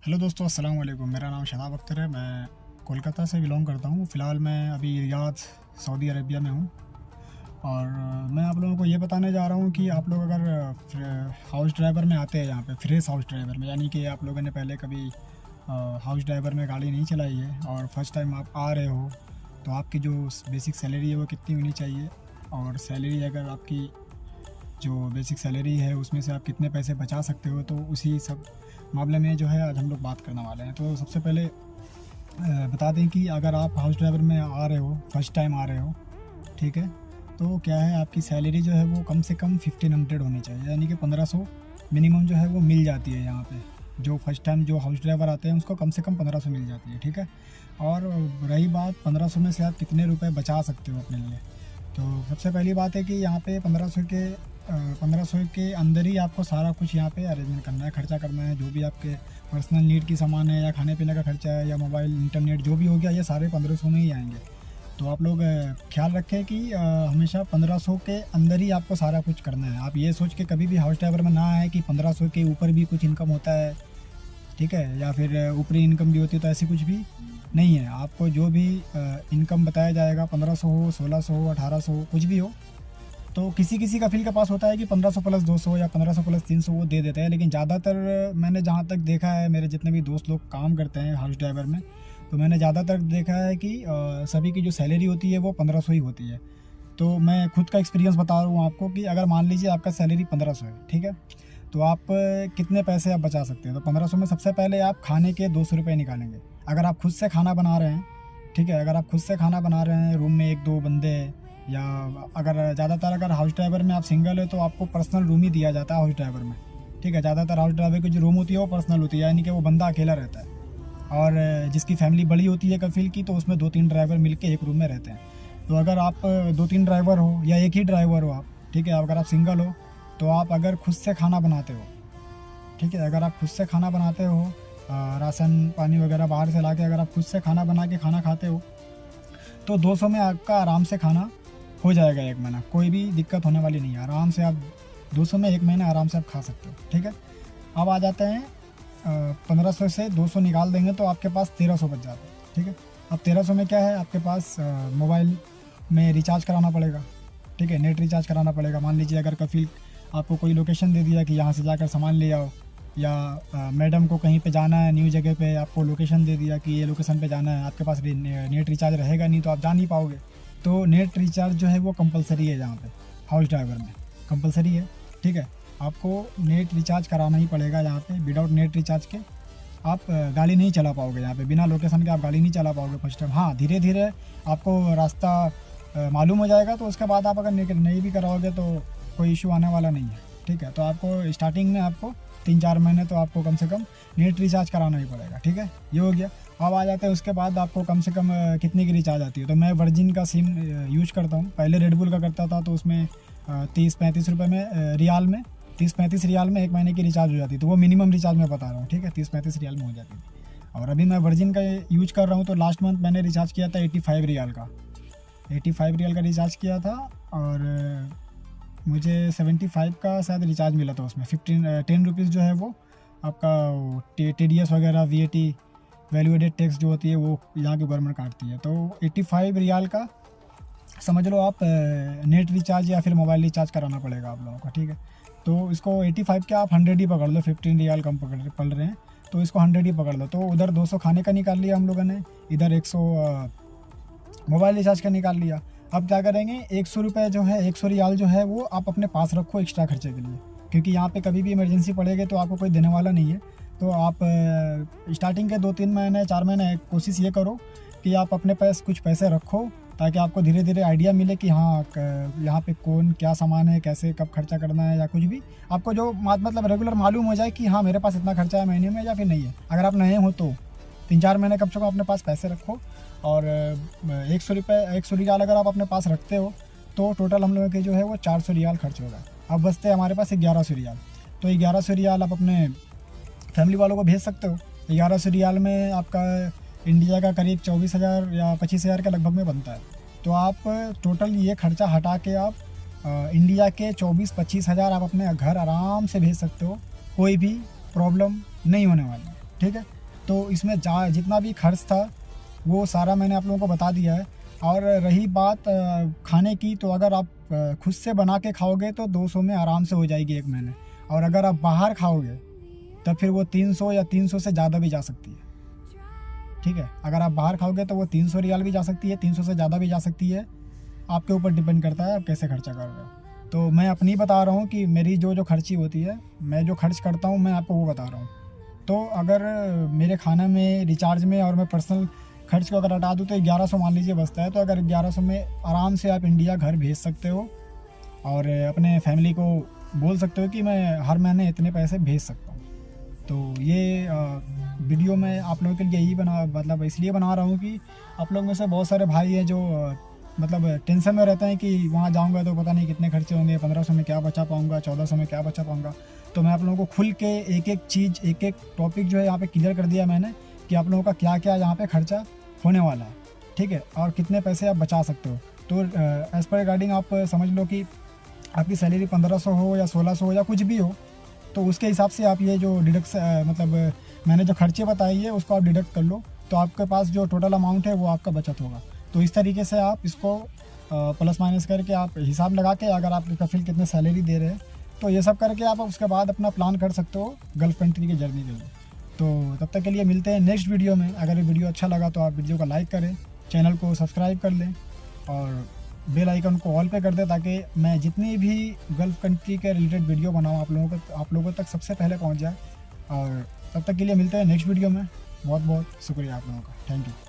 Hello दोस्तों, अस्सलाम वालेकुम। मेरा नाम शदाब अख्तर है। मैं कोलकाता से बिलोंग करता हूँ। फ़िलहाल मैं अभी रियाद सऊदी अरेबिया में हूँ। और मैं आप लोगों को ये बताने जा रहा हूँ कि आप लोग अगर हाउस ड्राइवर में आते हैं, यहाँ पे फ्रेश हाउस ड्राइवर में, यानी कि आप लोगों ने पहले कभी हाउस ड्राइवर में गाड़ी नहीं चलाई है और फर्स्ट टाइम आप आ रहे हो, तो आपकी जो बेसिक सैलरी है वो कितनी होनी चाहिए, और सैलरी अगर आपकी जो बेसिक सैलरी है उसमें से आप कितने पैसे बचा सकते हो, तो उसी सब मामले में जो है आज हम लोग बात करने वाले हैं। तो सबसे पहले बता दें कि अगर आप हाउस ड्राइवर में आ रहे हो, फर्स्ट टाइम आ रहे हो, ठीक है, तो क्या है, आपकी सैलरी जो है वो कम से कम 1500 होनी चाहिए, यानी कि 1500 मिनिमम जो है वो मिल जाती है यहाँ पे। जो फर्स्ट टाइम जो हाउस ड्राइवर आते हैं उसको कम से कम 1500 मिल जाती है, ठीक है। और रही बात 1500 में से आप कितने रुपए बचा सकते हो अपने लिए, तो सबसे पहली बात है कि यहाँ पे 1500 के अंदर ही आपको सारा कुछ यहाँ पे अरेंजमेंट करना है, खर्चा करना है। जो भी आपके पर्सनल नीड की सामान है या खाने पीने का खर्चा है या मोबाइल इंटरनेट जो भी हो गया, ये सारे 1500 में ही आएंगे। तो आप लोग ख्याल रखें कि हमेशा 1500 के अंदर ही आपको सारा कुछ करना है। आप ये सोच के कभी भी हाउस ड्राइवर में ना आए कि 1500 के ऊपर भी कुछ इनकम होता है, ठीक है, या फिर ऊपरी इनकम भी होती है, तो ऐसी कुछ भी नहीं है। आपको जो भी इनकम बताया जाएगा, 1500 हो, 1600 हो, 1800 हो, कुछ भी हो, तो किसी किसी कफील के पास होता है कि 1500 प्लस 200 या 1500 प्लस 300 वो दे देते हैं। लेकिन ज़्यादातर मैंने जहाँ तक देखा है, मेरे जितने भी दोस्त लोग काम करते हैं हाउस ड्राइवर में, तो मैंने ज़्यादातर देखा है कि सभी की जो सैलरी होती है वो 1500 ही होती है। तो मैं खुद का एक्सपीरियंस बता रहा हूँ आपको कि अगर मान लीजिए आपका सैलरी 1500 है, ठीक है, तो आप कितने पैसे आप बचा सकते हैं। तो 1500 में सबसे पहले आप खाने के 200 रुपये निकालेंगे। अगर आप खुद से खाना बना रहे हैं, ठीक है, अगर आप खुद से खाना बना रहे हैं, रूम में 1-2 बंदे हैं, या अगर ज़्यादातर अगर हाउस ड्राइवर में आप सिंगल है तो आपको पर्सनल रूम ही दिया जाता है हाउस ड्राइवर में, ठीक है। ज़्यादातर हाउस ड्राइवर की जो रूम होती है वो पर्सनल होती है, यानी कि वो बंदा अकेला रहता है। और जिसकी फैमिली बड़ी होती है कफील की, तो उसमें 2-3 ड्राइवर मिलके एक रूम में रहते हैं। तो अगर आप 2-3 ड्राइवर हो या एक ही ड्राइवर हो आप, ठीक है, अगर आप सिंगल हो, तो आप अगर खुद से खाना बनाते हो, ठीक है, अगर आप खुद से खाना बनाते हो, राशन पानी वगैरह बाहर से लाके अगर आप खुद से खाना बना के खाना खाते हो, तो 200 में आपका आराम से खाना हो जाएगा 1 महीना। कोई भी दिक्कत होने वाली नहीं है, आराम से आप 200 में 1 महीना आराम से आप खा सकते हो, ठीक है। अब आ जाते हैं 1500 से 200 निकाल देंगे तो आपके पास 1300 बच जाता है, ठीक है। अब 1300 में क्या है, आपके पास मोबाइल में रिचार्ज कराना पड़ेगा, ठीक है, नेट रिचार्ज कराना पड़ेगा। मान लीजिए अगर कफील आपको कोई लोकेशन दे दिया कि यहाँ से जाकर सामान ले आओ, या मैडम को कहीं पे जाना है न्यू जगह पे, आपको लोकेशन दे दिया कि ये लोकेशन पे जाना है, आपके पास नेट रिचार्ज रहेगा नहीं तो आप जा नहीं पाओगे। तो नेट रिचार्ज जो है वो कंपलसरी है, जहाँ पे हाउस ड्राइवर में कंपलसरी है, ठीक है। आपको नेट रिचार्ज कराना ही पड़ेगा यहाँ पे। विदाउट नेट रिचार्ज के आप गाड़ी नहीं चला पाओगे यहाँ पे, बिना लोकेशन के आप गाड़ी नहीं चला पाओगे फर्स्ट टाइम। हाँ, धीरे धीरे आपको रास्ता मालूम हो जाएगा, तो उसके बाद आप अगर नहीं भी कराओगे तो कोई इशू आने वाला नहीं है, ठीक है। तो आपको स्टार्टिंग में आपको 3-4 महीने तो आपको कम से कम नेट रिचार्ज कराना ही पड़ेगा, ठीक है, ये हो गया। अब आ जाते हैं उसके बाद आपको कम से कम कितने की रिचार्ज आती है। तो मैं वर्जिन का सिम यूज करता हूँ, पहले रेडबुल का करता था, तो उसमें 30-35 रुपये में रियाल में 30-35 रियाल में 1 महीने की रिचार्ज हो जाती। तो वो मिनिमम रिचार्ज मैं बता रहा हूँ, ठीक है, 30-35 रियाल में हो जाती थी। और अभी मैं वर्जिन का यूज कर रहा हूँ, तो लास्ट मंथ मैंने रिचार्ज किया था 85 रियाल का, 85 रियाल का रिचार्ज किया था। और मुझे 75 का शायद रिचार्ज मिला था। उसमें 10 रुपीज़ जो है वो आपका TDS वगैरह VAT वैल्यू एडेड टैक्स जो होती है वो यहाँ की गवर्नमेंट काटती है। तो 85 रियाल का समझ लो आप नेट रिचार्ज या फिर मोबाइल रिचार्ज कराना पड़ेगा आप लोगों को, ठीक है। तो इसको 85 के आप 100 ही पकड़ लो, 15 रियाल कम पड़ रहे हैं, तो इसको 100 ही पकड़ लो। तो उधर 200 खाने का निकाल लिया हम लोगों ने, इधर 100 मोबाइल रिचार्ज का निकाल लिया। अब क्या करेंगे, 100 रुपये जो है, 100 रियाल जो है वो आप अपने पास रखो एक्स्ट्रा खर्चे के लिए, क्योंकि यहाँ पे कभी भी इमरजेंसी पड़ेगी तो आपको कोई देने वाला नहीं है। तो आप स्टार्टिंग के 2-3 महीने 4 महीने कोशिश ये करो कि आप अपने पास कुछ पैसे रखो, ताकि आपको धीरे धीरे आइडिया मिले कि हाँ यहाँ पे कौन क्या सामान है, कैसे कब खर्चा करना है, या कुछ भी आपको जो मतलब रेगुलर मालूम हो जाए कि हाँ मेरे पास इतना खर्चा है महीने में या फिर नहीं है। अगर आप नए हो तो 3-4 महीने कम से कम अपने पास पैसे रखो। और 100 रियाल अगर आप अपने पास रखते हो तो टोटल हम लोगों के जो है वो 400 रियाल खर्च होगा। अब बचते हैं हमारे पास 1100 रियाल। तो 1100 रियाल आप अपने फैमिली वालों को भेज सकते हो। 1100 रियाल में आपका इंडिया का करीब 24,000 या 25,000 के लगभग में बनता है। तो आप टोटल ये खर्चा हटा के आप इंडिया के 24-25 हज़ार आप अपने घर आराम से भेज सकते हो, कोई भी प्रॉब्लम नहीं होने वाली है, ठीक है। तो इसमें जितना भी खर्च था वो सारा मैंने आप लोगों को बता दिया है। और रही बात खाने की, तो अगर आप खुद से बना के खाओगे तो 200 में आराम से हो जाएगी 1 महीने। और अगर आप बाहर खाओगे तो फिर वो 300 या 300 से ज़्यादा भी जा सकती है। ठीक है, अगर आप बाहर खाओगे तो वो 300 रियाल भी जा सकती है, 300 से ज़्यादा भी जा सकती है। आपके ऊपर डिपेंड करता है आप कैसे खर्चा कर रहे हो। तो मैं अपनी बता रहा हूँ कि मेरी जो खर्ची होती है, मैं जो खर्च करता हूँ मैं आपको वो बता रहा हूँ। तो अगर मेरे खाने में, रिचार्ज में और मैं पर्सनल खर्च को अगर हटा दूँ तो 1100 मान लीजिए बचता है। तो अगर 1100 में आराम से आप इंडिया घर भेज सकते हो और अपने फैमिली को बोल सकते हो कि मैं हर महीने इतने पैसे भेज सकता हूँ। तो ये वीडियो मैं आप लोगों के लिए मतलब इसलिए बना रहा हूँ कि आप लोग में से बहुत सारे भाई हैं जो मतलब टेंशन में रहते हैं कि वहाँ जाऊँगा तो पता नहीं कितने खर्चे होंगे, 1500 में क्या बचा पाऊँगा, 1400 में क्या बचा पाऊँगा। तो मैं आप लोगों को खुल के एक चीज़, एक टॉपिक जो है यहाँ पे क्लियर कर दिया मैंने कि आप लोगों का क्या क्या यहाँ पे खर्चा होने वाला है। ठीक है, और कितने पैसे आप बचा सकते हो। तो एज़ पर रिगार्डिंग आप समझ लो कि आपकी सैलरी 1500 हो या 1600 हो या कुछ भी हो, तो उसके हिसाब से आप ये जो मतलब मैंने जो खर्चे बताए है उसको आप डिडक्ट कर लो, तो आपके पास जो टोटल अमाउंट है वो आपका बचत होगा। तो इस तरीके से आप इसको प्लस माइनस करके आप हिसाब लगा के, अगर आपके कफिल कितने सैलरी दे रहे हैं, तो ये सब करके आप उसके बाद अपना प्लान कर सकते हो गल्फ़ कंट्री की जर्नी के लिए। तो तब तक के लिए मिलते हैं नेक्स्ट वीडियो में। अगर ये वीडियो अच्छा लगा तो आप वीडियो को लाइक करें, चैनल को सब्सक्राइब कर लें और बेल आइकन को ऑल पे कर दें, ताकि मैं जितनी भी गल्फ़ कंट्री के रिलेटेड वीडियो बनाऊँ आप लोगों तक सबसे पहले पहुँच जाए। और तब तक के लिए मिलते हैं नेक्स्ट वीडियो में। बहुत बहुत शुक्रिया आप लोगों का, थैंक यू।